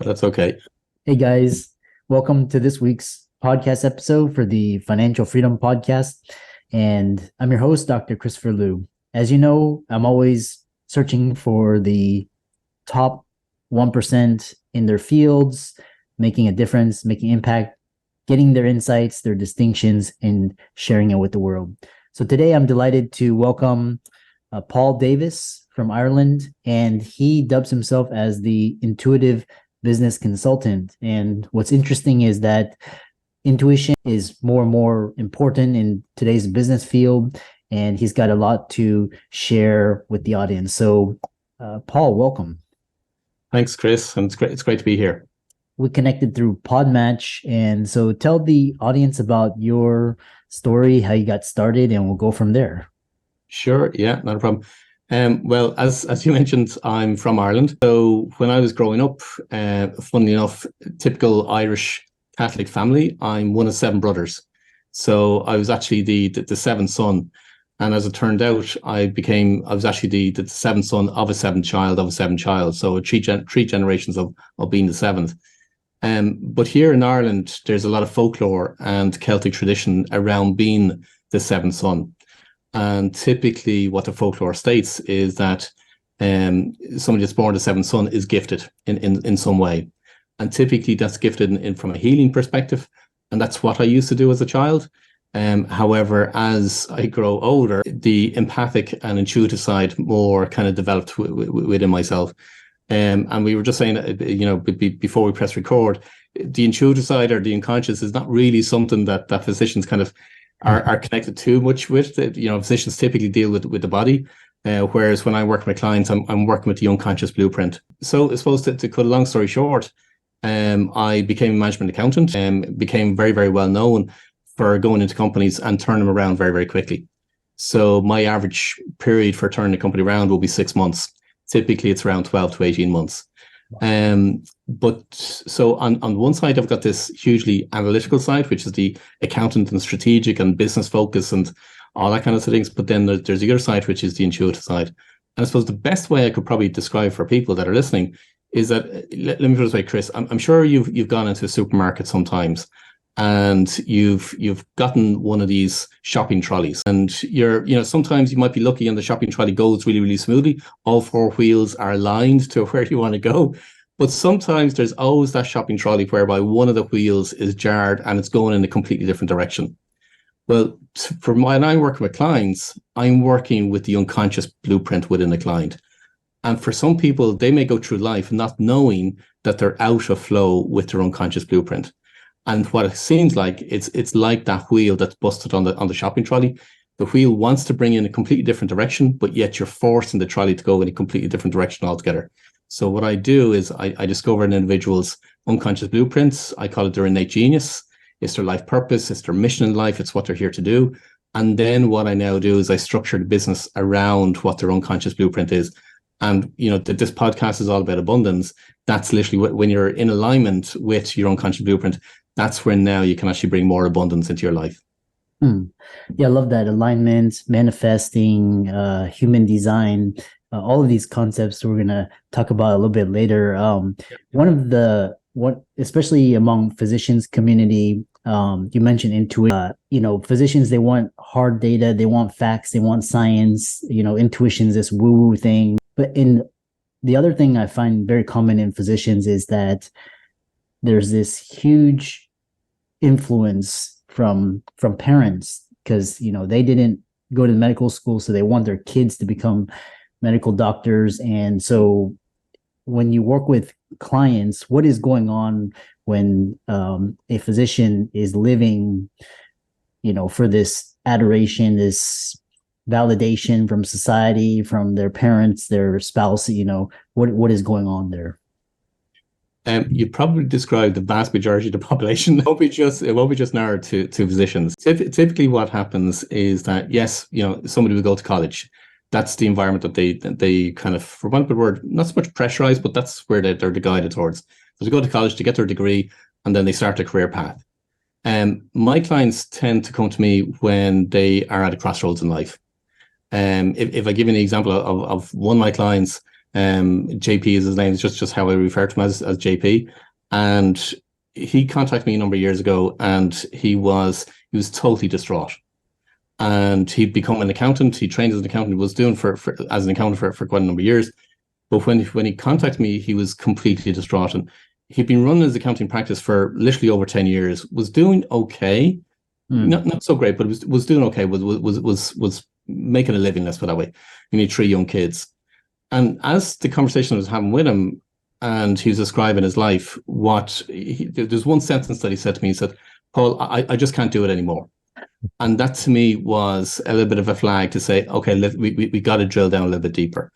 That's okay. Hey guys, welcome to this week's podcast episode for the Financial Freedom Podcast. And I'm your host, Dr. Christopher Liu. As you know, I'm always searching for the top 1% in their fields, making a difference, making impact, getting their insights, their distinctions, and sharing it with the world. So today I'm delighted to welcome Paul Davis from Ireland, and he dubs himself as the intuitive business consultant. And what's interesting is that intuition is more and more important in today's business field, and he's got a lot to share with the audience. So, Paul, welcome. Thanks, Chris, and it's great to be here. We connected through Podmatch, and so tell the audience about your story, how you got started, and we'll go from there. Sure, yeah, not a problem. Well, as you mentioned, I'm from Ireland. So when I was growing up, funnily enough, typical Irish Catholic family, I'm one of 7 brothers. So I was actually the seventh son. And as it turned out, I was actually the seventh son of a seventh child. So three generations of being the seventh. But here in Ireland, there's a lot of folklore and Celtic tradition around being the seventh son. And typically what the folklore states is that somebody that's born the seventh son is gifted in some way. And typically that's gifted from a healing perspective. And that's what I used to do as a child. However, as I grow older, the empathic and intuitive side more kind of developed within myself. And we were just saying, before we press record, the intuitive side or the unconscious is not really something that physicians kind of are connected too much with. Physicians typically deal with the body, whereas when I work with my clients, I'm working with the unconscious blueprint. So I suppose to cut a long story short, I became a management accountant and became very, very well known for going into companies and turning them around very, very quickly. So my average period for turning a company around will be 6 months. Typically, it's around 12 to 18 months. But so on one side, I've got this hugely analytical side, which is the accountant and strategic and business focus and all that kind of things. But then there's the other side, which is the intuitive side. And I suppose the best way I could probably describe for people that are listening is that, let me put it this way, Chris, I'm sure you've gone into a supermarket sometimes and you've gotten one of these shopping trolleys, and sometimes you might be lucky and the shopping trolley goes really, really smoothly. All 4 wheels are aligned to where you want to go. But sometimes there's always that shopping trolley whereby one of the wheels is jarred and it's going in a completely different direction. Well, when I'm working with clients, I'm working with the unconscious blueprint within the client. And for some people, they may go through life not knowing that they're out of flow with their unconscious blueprint. And what it seems like, it's like that wheel that's busted on the shopping trolley. The wheel wants to bring in a completely different direction, but yet you're forcing the trolley to go in a completely different direction altogether. So what I do is I discover an individual's unconscious blueprints. I call it their innate genius. It's their life purpose. It's their mission in life. It's what they're here to do. And then what I now do is I structure the business around what their unconscious blueprint is. And, this podcast is all about abundance. That's literally when you're in alignment with your unconscious blueprint. That's when now you can actually bring more abundance into your life. Yeah, I love that. Alignment, manifesting, human design, all of these concepts we're going to talk about a little bit later. Especially among physicians community, you mentioned intuition. Physicians, they want hard data, they want facts, they want science. Intuition's this woo-woo thing. But the other thing I find very common in physicians is that there's this huge influence from parents, because they didn't go to medical school, so they want their kids to become medical doctors. And so when you work with clients, what is going on when a physician is living for this adoration, this validation from society, from their parents, their spouse? What is going on there? You probably describe the vast majority of the population. It won't be just narrowed to physicians. Typically what happens is that, yes, somebody will go to college. That's the environment that they kind of, for want of a word, not so much pressurized, but that's where they're guided towards. So they go to college to get their degree, and then they start a career path. My clients tend to come to me when they are at a crossroads in life. If I give you an example of one of my clients, JP is his name. It's just how I refer to him as JP. And he contacted me a number of years ago, and he was totally distraught. And he'd become an accountant. He trained as an accountant. He was doing as an accountant for quite a number of years. But when he contacted me, he was completely distraught. And he'd been running his accounting practice for literally over 10 years, was doing okay. Not so great, but was doing okay, was making a living, let's put it that way. He had 3 young kids. And as the conversation I was having with him, and he was describing his life, there's one sentence that he said to me. He said, "Paul, I just can't do it anymore." And that to me was a little bit of a flag to say, okay, we got to drill down a little bit deeper.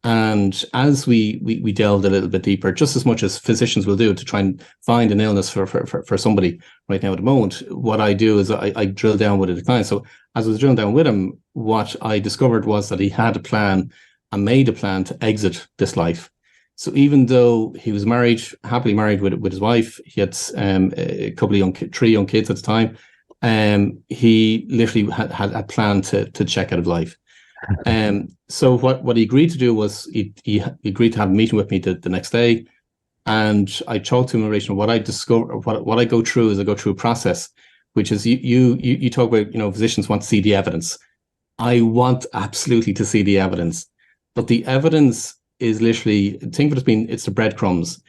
And as we delved a little bit deeper, just as much as physicians will do to try and find an illness for somebody right now at the moment, what I do is I drill down with a client. So as I was drilling down with him, what I discovered was that he had a plan and made a plan to exit this life. So even though he was married, happily married with his wife, he had a couple of 3 young kids at the time. He literally had planned to check out of life. So what he agreed to do was he agreed to have a meeting with me the next day, and I talked to him in relation to what I discover. What I go through is I go through a process, which is you talk about, physicians want to see the evidence. I want absolutely to see the evidence, but the evidence is literally, think of it as it's the breadcrumbs,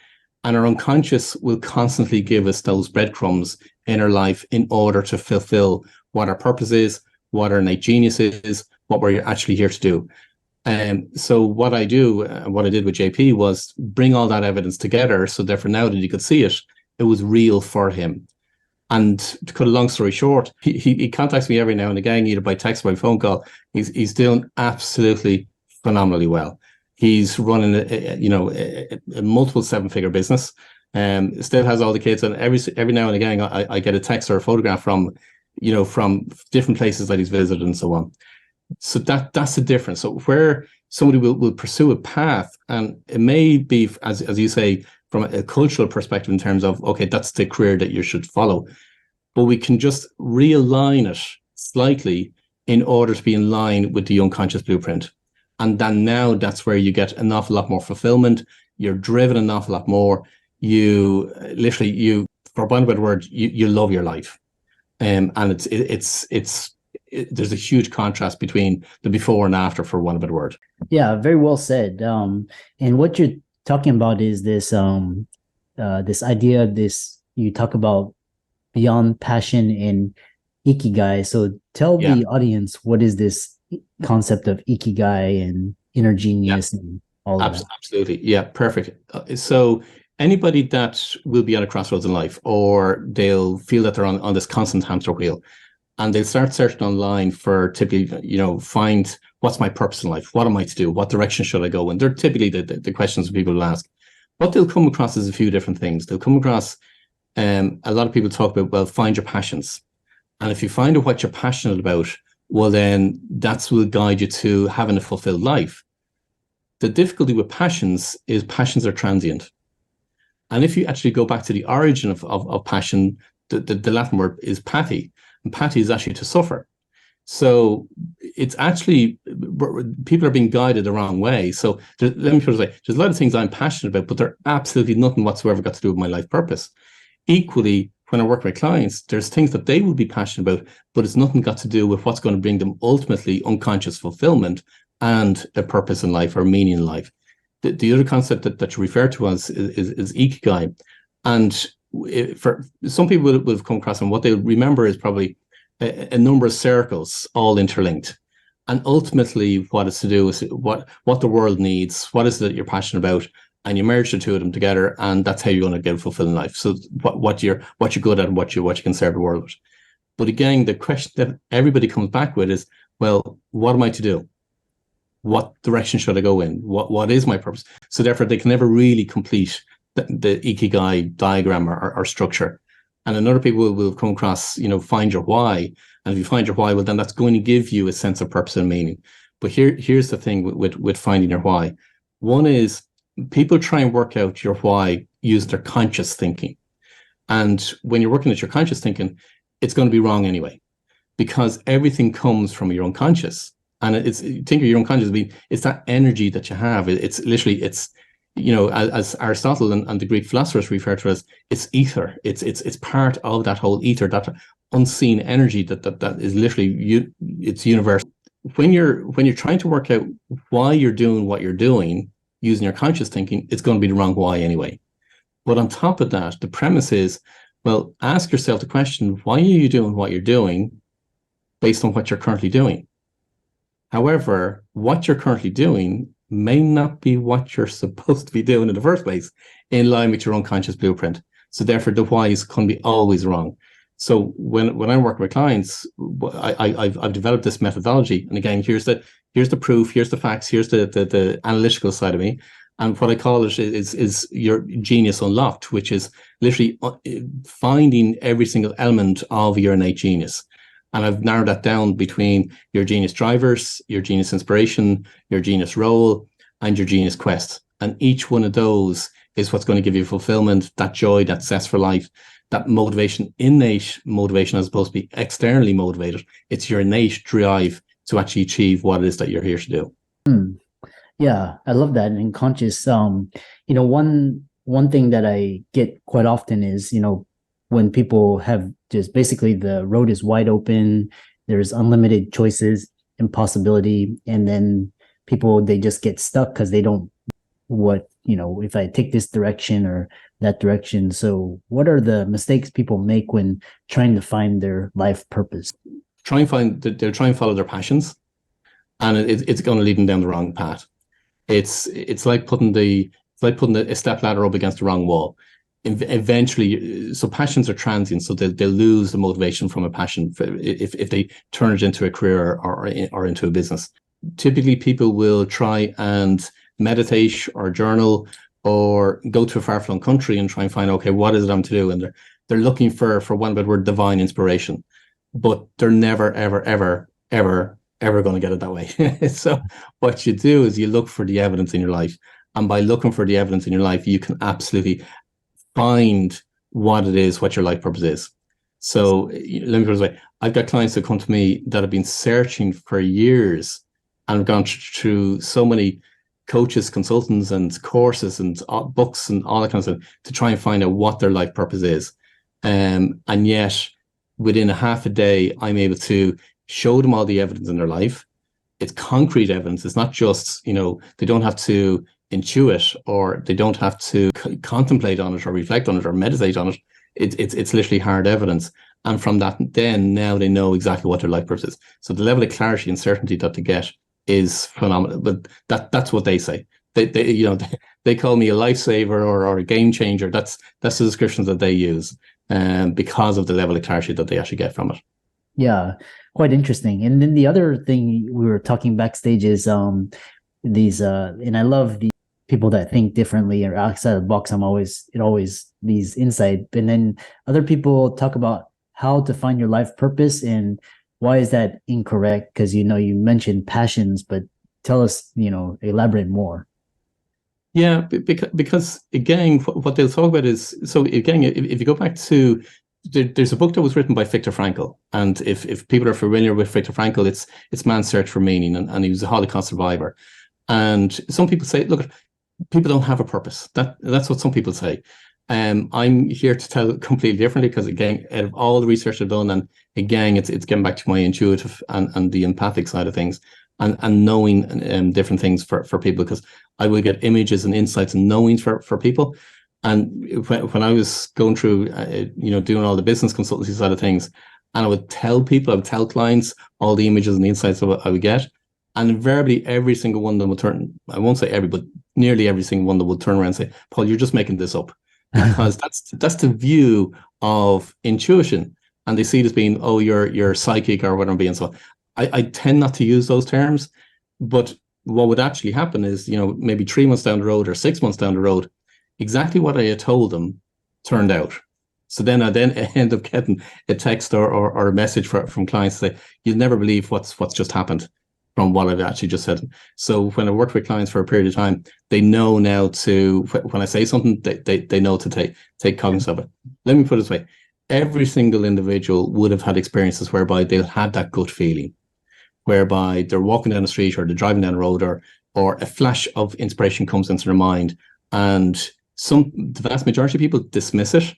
and our unconscious will constantly give us those breadcrumbs in our life in order to fulfill what our purpose is, what our innate genius is, what we're actually here to do. So what I do, what I did with JP was bring all that evidence together, so therefore now that he could see it, it was real for him. And to cut a long story short, he contacts me every now and again, either by text or by phone call. He's doing absolutely phenomenally well. He's running a multiple 7-figure business. Still has all the kids, and every now and again I get a text or a photograph from different places that he's visited and so on. So that's the difference. So where somebody will pursue a path, and it may be, as you say, from a cultural perspective in terms of, okay, that's the career that you should follow, but we can just realign it slightly in order to be in line with the unconscious blueprint. And then now that's where you get an awful lot more fulfillment. You're driven an awful lot more. You literally, for one better word, you love your life. And there's a huge contrast between the before and after, for one better word. Yeah, very well said. And what you're talking about is this idea, you talk about beyond passion and ikigai. So tell the audience, what is this concept of ikigai and inner genius and all of that? Absolutely. Yeah, perfect. So anybody that will be at a crossroads in life, or they'll feel that they're on this constant hamster wheel, and they'll start searching online for typically, find what's my purpose in life? What am I to do? What direction should I go? And they're typically the questions people will ask. What they'll come across is a few different things. They'll come across, a lot of people talk about, well, find your passions. And if you find out what you're passionate about, well, then that will guide you to having a fulfilled life. The difficulty with passions is passions are transient. And if you actually go back to the origin of passion, the Latin word is pati, and pati is actually to suffer. So it's actually, people are being guided the wrong way. So let me put it this way, there's a lot of things I'm passionate about, but they're absolutely nothing whatsoever got to do with my life purpose. Equally, when I work with clients, there's things that they will be passionate about, but it's nothing got to do with what's going to bring them ultimately unconscious fulfillment and a purpose in life or meaning in life. The other concept that you refer to as is ikigai. And for some people will have come across, and what they'll remember is probably a number of circles all interlinked. And ultimately what it's to do is what the world needs, what is it that you're passionate about, and you merge the two of them together, and that's how you're going to get a fulfilling life. So what you're good at and what you can serve the world with. But again, the question that everybody comes back with is, well, what am I to do? What direction should I go in? What is my purpose? So therefore, they can never really complete the ikigai diagram or structure. And another people will come across, find your why. And if you find your why, well, then that's going to give you a sense of purpose and meaning. But here's the thing with finding your why. One is, people try and work out your why using their conscious thinking. And when you're working at your conscious thinking, it's going to be wrong anyway, because everything comes from your unconscious. And it's, think of your unconscious being, it's that energy that you have. It's literally, it's, as Aristotle and the Greek philosophers refer to it as, it's ether. It's part of that whole ether, that unseen energy that is literally it's universal. When you're trying to work out why you're doing what you're doing using your conscious thinking, it's going to be the wrong why anyway. But on top of that, the premise is, well, ask yourself the question, why are you doing what you're doing based on what you're currently doing? However, what you're currently doing may not be what you're supposed to be doing in the first place, in line with your unconscious blueprint. So therefore, the whys can be always wrong. So when I work with clients, I've developed this methodology. And again, here's the proof, here's the facts, here's the analytical side of me. And what I call it is your genius unlocked, which is literally finding every single element of your innate genius. And I've narrowed that down between your genius drivers, your genius inspiration, your genius role, and your genius quest. And each one of those is what's going to give you fulfillment, that joy, that zest for life, that motivation, innate motivation, as opposed to be externally motivated. It's your innate drive to actually achieve what it is that you're here to do. Yeah, I love that. And conscious, one thing that I get quite often is, when people have just basically the road is wide open, there's unlimited choices and possibility, and then they just get stuck because they don't if I take this direction or that direction. So what are the mistakes people make when trying to find their life purpose? They're trying to follow their passions, and it's going to lead them down the wrong path. It's like putting a step ladder up against the wrong wall. Eventually, so passions are transient, so they'll lose the motivation from a passion if they turn it into a career or into a business. Typically, people will try and meditate or journal or go to a far-flung country and try and find, okay, what is it I'm to do? And they're looking for one bad word, divine inspiration, but they're never, ever, ever, ever, ever going to get it that way. So what you do is you look for the evidence in your life. And by looking for the evidence in your life, you can absolutely find what it is, what your life purpose is. So let me put it this way. I've got clients that come to me that have been searching for years and have gone through so many coaches, consultants, and courses and books and all that kind of stuff to try and find out what their life purpose is. And yet, within a half a day, I'm able to show them all the evidence in their life. It's concrete evidence. It's not just, they don't have to intuit or they don't have to contemplate on it or reflect on it or meditate on it. It's literally hard evidence. And from that, then now they know exactly what their life purpose is. So the level of clarity and certainty that they get is phenomenal. But that's what they say. They call me a lifesaver or a game changer. That's the descriptions that they use, because of the level of clarity that they actually get from it. Yeah, quite interesting. And then the other thing we were talking backstage is these and I love the people that think differently or outside of the box. Always these insight. And then other people talk about how to find your life purpose and why is that incorrect? Because you mentioned passions, but tell us, elaborate more. Yeah, because again, what they'll talk about is, so again, if you go back to, there's a book that was written by Viktor Frankl, and if people are familiar with Viktor Frankl, it's Man's Search for Meaning, and he was a Holocaust survivor. And some people say, look, people don't have a purpose. That's what some people say. I'm here to tell completely differently, because again, out of all the research I've done, and again, it's getting back to my intuitive and the empathic side of things, and knowing different things for people, because I will get images and insights and knowings for people. And when I was going through, doing all the business consultancy side of things, and I would tell clients all the images and the insights I would get, and invariably every single one of them would turn, I won't say every, but nearly every single one of them would turn around and say, Paul, you're just making this up. Because that's the view of intuition. And they see it as being, oh, you're psychic or whatever being. So I tend not to use those terms. But what would actually happen is, maybe 3 months down the road or 6 months down the road, exactly what I had told them turned out. So then I end up getting a text or a message from clients say, you'll never believe what's just happened from what I've actually just said. So when I worked with clients for a period of time, they know now to, when I say something, they know to take cognizance of it. Let me put it this way. Every single individual would have had experiences whereby they'll have that gut feeling. whereby they're walking down the street or they're driving down the road, or a flash of inspiration comes into their mind, and the vast majority of people dismiss it,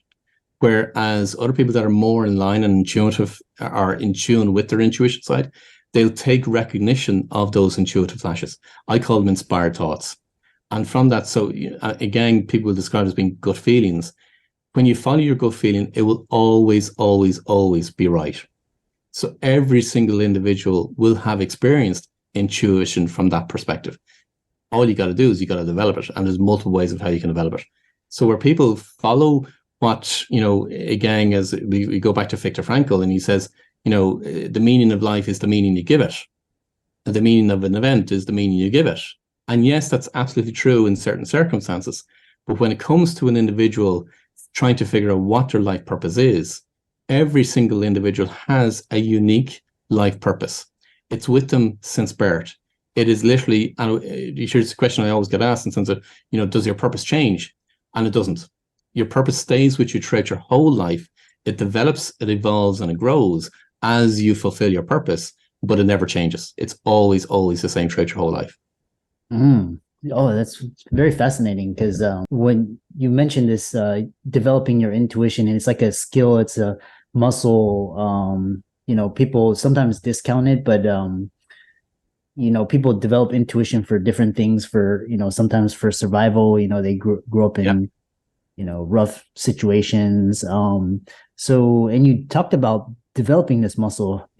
whereas other people that are more in line and intuitive, are in tune with their intuition side, they'll take recognition of those intuitive flashes. I call them inspired thoughts. And from that, so again, people will describe it as being gut feelings. When you follow your gut feeling, it will always, always, always be right. So every single individual will have experienced intuition from that perspective. All you got to do is you got to develop it. And there's multiple ways of how you can develop it. So where people follow what, again, as we go back to Viktor Frankl, and he says, the meaning of life is the meaning you give it. And the meaning of an event is the meaning you give it. And yes, that's absolutely true in certain circumstances. But when it comes to an individual trying to figure out what their life purpose is, every single individual has a unique life purpose. It's with them since birth. It is literally, and here's a question I always get asked in terms of, does your purpose change? And it doesn't. Your purpose stays with you throughout your whole life. It develops, it evolves, and it grows as you fulfill your purpose, but it never changes. It's always, always the same throughout your whole life. Mm. Oh, that's very fascinating, because when you mentioned this, developing your intuition, and it's like a skill, it's a muscle. People sometimes discount it, but people develop intuition for different things. For sometimes for survival. They grew up in rough situations. So, and you talked about developing this muscle.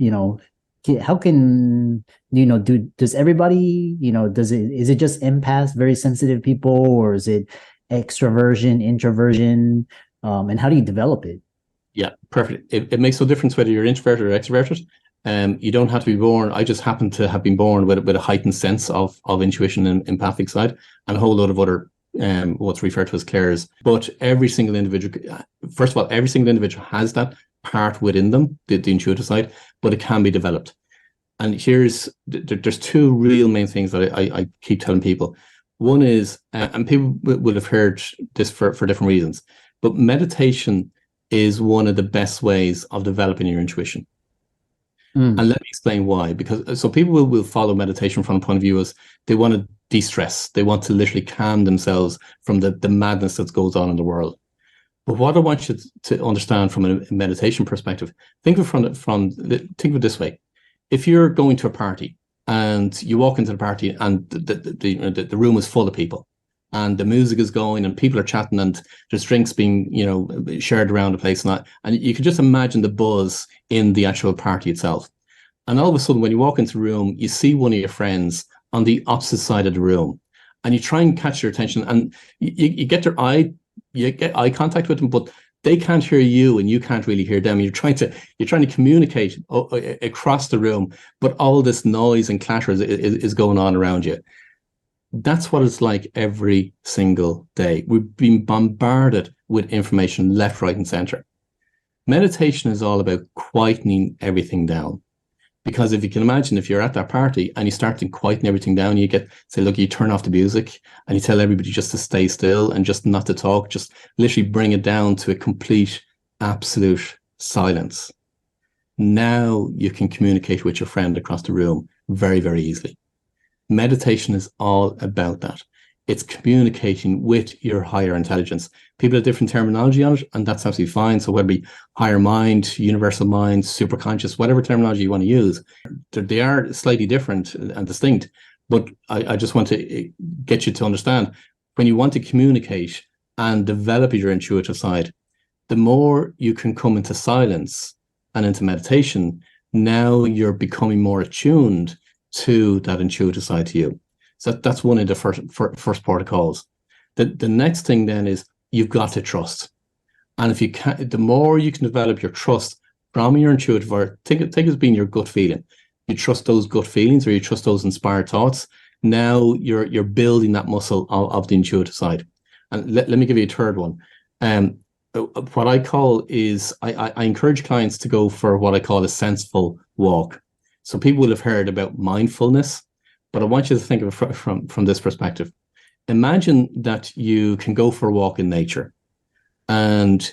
How can does everybody, is it just empaths, very sensitive people, or is it extroversion, introversion, and how do you develop it? Yeah, perfect. It makes no difference whether you're introverted or extroverted. You don't have to be born. I just happen to have been born with a heightened sense of intuition and empathic side, and a whole lot of other what's referred to as clairs. But every single individual, first of all, every single individual has that part within them, the intuitive side, but it can be developed. And there's two real main things that I keep telling people. One is, and people will have heard this for different reasons, but meditation is one of the best ways of developing your intuition. And let me explain why. Because so people will follow meditation from the point of view as they want to de-stress. They want to literally calm themselves from the madness that goes on in the world. But what I want you to understand from a meditation perspective, think of it this way. If you're going to a party and you walk into the party and the room is full of people, and the music is going and people are chatting and there's drinks being shared around the place, and you can just imagine the buzz in the actual party itself. And all of a sudden, when you walk into the room, you see one of your friends on the opposite side of the room, and you try and catch their attention, and you get eye contact with them, but they can't hear you and you can't really hear them. You're trying to communicate across the room, but all this noise and clatter is going on around you. That's what it's like every single day. We've been bombarded with information left, right, and center. Meditation is all about quietening everything down. Because if you can imagine, if you're at that party and you start to quieten everything down, you turn off the music and you tell everybody just to stay still and just not to talk, just literally bring it down to a complete, absolute silence. Now you can communicate with your friend across the room very, very easily. Meditation is all about that. It's communicating with your higher intelligence. People have different terminology on it, and that's absolutely fine. So whether it be higher mind, universal mind, superconscious, whatever terminology you want to use, they are slightly different and distinct. But I just want to get you to understand, when you want to communicate and develop your intuitive side, the more you can come into silence and into meditation, now you're becoming more attuned to that intuitive side to you. So that's one of the first protocols. The next thing then is you've got to trust. And if you can, the more you can develop your trust from your intuitive, or think it as being your gut feeling. You trust those gut feelings, or you trust those inspired thoughts. Now you're building that muscle of the intuitive side. And let me give you a third one. What I call is, I encourage clients to go for what I call a senseful walk. So people will have heard about mindfulness, but I want you to think of it from this perspective. Imagine that you can go for a walk in nature. And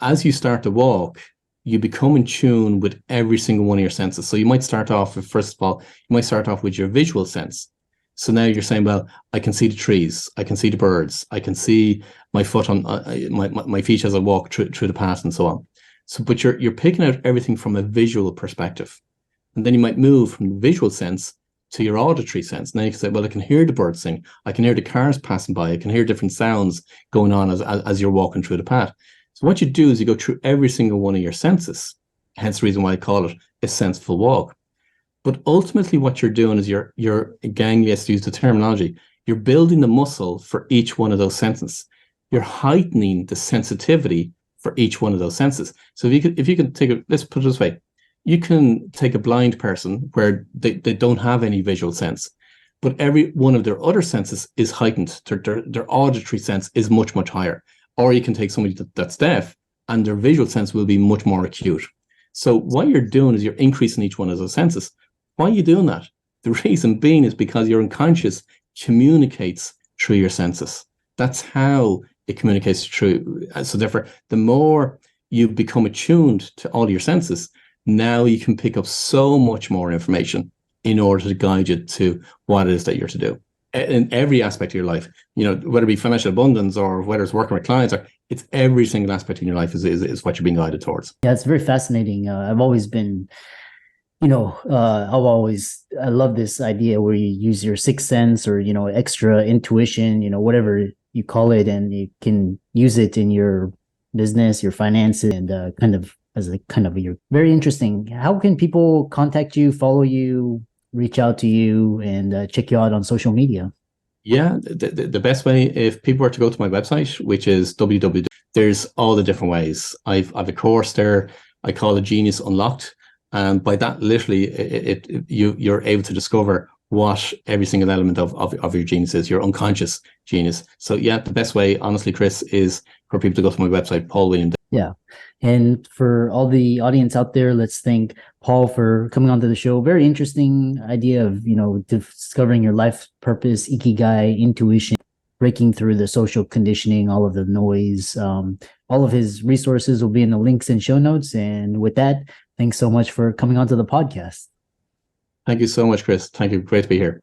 as you start to walk, you become in tune with every single one of your senses. So you might start off with, first of all, you might start off with your visual sense. So now you're saying, well, I can see the trees, I can see the birds, I can see my foot on my feet as I walk through the path, and so on. So, but you're picking out everything from a visual perspective, and then you might move from the visual sense to your auditory sense. Now you can say, well, I can hear the birds sing, I can hear the cars passing by, I can hear different sounds going on as you're walking through the path. So what you do is you go through every single one of your senses. Hence the reason why I call it a senseful walk. But ultimately what you're doing is you're again, yes, to use the terminology, you're building the muscle for each one of those senses. You're heightening the sensitivity for each one of those senses. So if you can take let's put it this way, you can take a blind person where they don't have any visual sense, but every one of their other senses is heightened. Their auditory sense is much, much higher. Or you can take somebody that's deaf and their visual sense will be much more acute. So what you're doing is you're increasing each one of those senses. Why are you doing that? The reason being is because your unconscious communicates through your senses. That's how it communicates through. So therefore, the more you become attuned to all your senses, now you can pick up so much more information in order to guide you to what it is that you're to do. In every aspect of your life, whether it be financial abundance or whether it's working with clients, or it's every single aspect in your life is what you're being guided towards. Yeah, it's very fascinating. I've always been I love this idea where you use your sixth sense or, extra intuition, whatever you call it, and you can use it in your business, your finances, and you're very interesting. How can people contact you, follow you, reach out to you, and check you out on social media? Yeah, the best way, if people were to go to my website, which is www, there's all the different ways. I've a course there, I call it Genius Unlocked. And by that, literally, you're able to discover what every single element of your genius is, your unconscious genius. So yeah, the best way, honestly, Chris, is for people to go to my website, Paul William. Yeah. And for all the audience out there, let's thank Paul for coming onto the show. Very interesting idea of, discovering your life purpose, ikigai, intuition, breaking through the social conditioning, all of the noise. All of his resources will be in the links and show notes. And with that, thanks so much for coming onto the podcast. Thank you so much, Chris. Thank you. Great to be here.